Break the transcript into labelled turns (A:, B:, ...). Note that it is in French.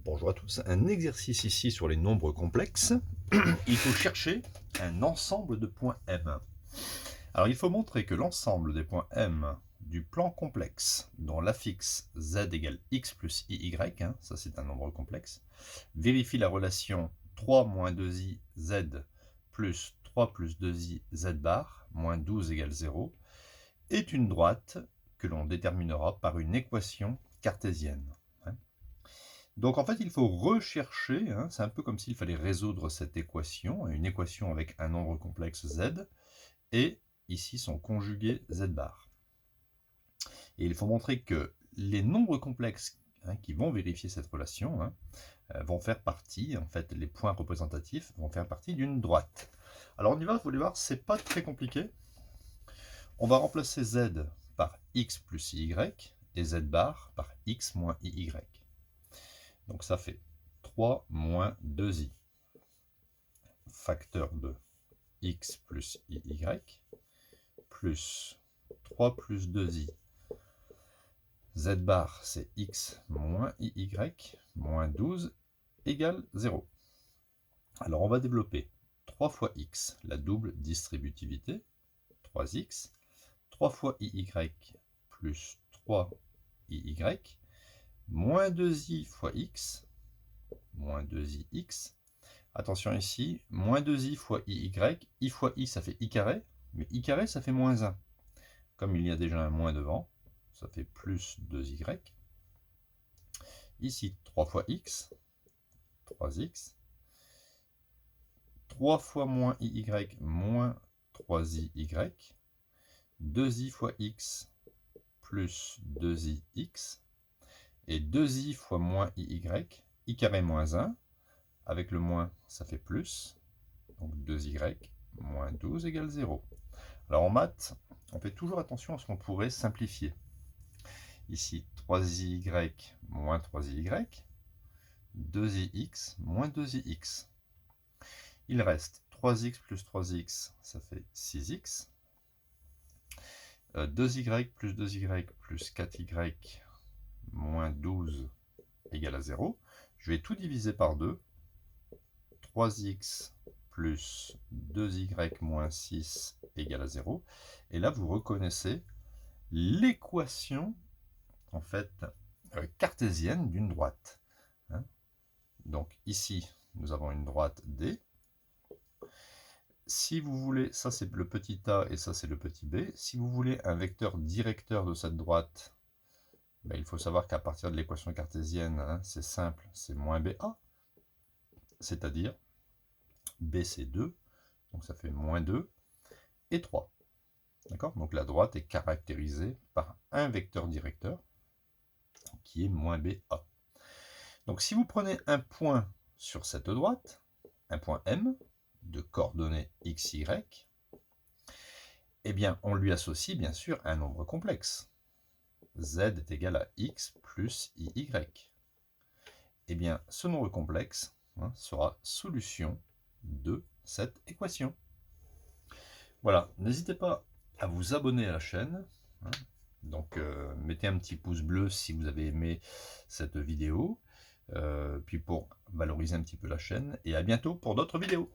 A: Bonjour à tous, un exercice ici sur les nombres complexes. Il faut chercher un ensemble de points M. Alors il faut montrer que l'ensemble des points M du plan complexe, dont l'affixe z égale x plus iy, ça c'est un nombre complexe, vérifie la relation 3 moins 2i z plus 3 plus 2i z bar moins 12 égale 0, est une droite que l'on déterminera par une équation cartésienne. Donc en fait, il faut rechercher, c'est un peu comme s'il fallait résoudre cette équation, une équation avec un nombre complexe z, et ici son conjugué z bar. Et il faut montrer que les nombres complexes qui vont vérifier cette relation vont faire partie, en fait, les points représentatifs vont faire partie d'une droite. Alors on y va, vous allez voir, c'est pas très compliqué. On va remplacer z par x plus iy et z bar par x moins iy. Donc ça fait 3 moins 2i, facteur de x plus iy, plus 3 plus 2i. Z bar, c'est x moins iy, moins 12, égale 0. Alors on va développer 3 fois x, la double distributivité, 3x, 3 fois iy plus 3iy, moins 2i fois x, moins 2ix. Attention ici, moins 2i fois iy, i fois i ça fait i carré, mais i carré ça fait moins 1. Comme il y a déjà un moins devant, ça fait plus 2y. Ici 3 fois x, 3x. 3 fois moins iy, moins 3iy. 2i fois x, plus 2ix. Et 2i fois moins iy, i carré moins 1. Avec le moins, ça fait plus. Donc 2y moins 12 égale 0. Alors en maths, on fait toujours attention à ce qu'on pourrait simplifier. Ici, 3y moins 3y, 2ix moins 2ix. Il reste 3x plus 3x, ça fait 6x. 2y plus 2y plus 4y moins 12 égale à 0. Je vais tout diviser par 2. 3x plus 2y moins 6 égale à 0. Et là, vous reconnaissez l'équation en fait cartésienne d'une droite. Donc ici, nous avons une droite D. Si vous voulez, ça c'est le petit a et ça c'est le petit b. Si vous voulez un vecteur directeur de cette droite, il faut savoir qu'à partir de l'équation cartésienne, c'est simple, c'est moins ba. C'est-à-dire, b c'est 2, donc ça fait moins 2 et 3. D'accord? Donc la droite est caractérisée par un vecteur directeur qui est moins ba. Donc si vous prenez un point sur cette droite, un point M, de coordonnées x, y, eh bien on lui associe bien sûr un nombre complexe. Z est égal à x plus iy. Eh bien ce nombre complexe sera solution de cette équation. Voilà, n'hésitez pas à vous abonner à la chaîne. Donc mettez un petit pouce bleu si vous avez aimé cette vidéo. Puis pour valoriser un petit peu la chaîne. Et à bientôt pour d'autres vidéos.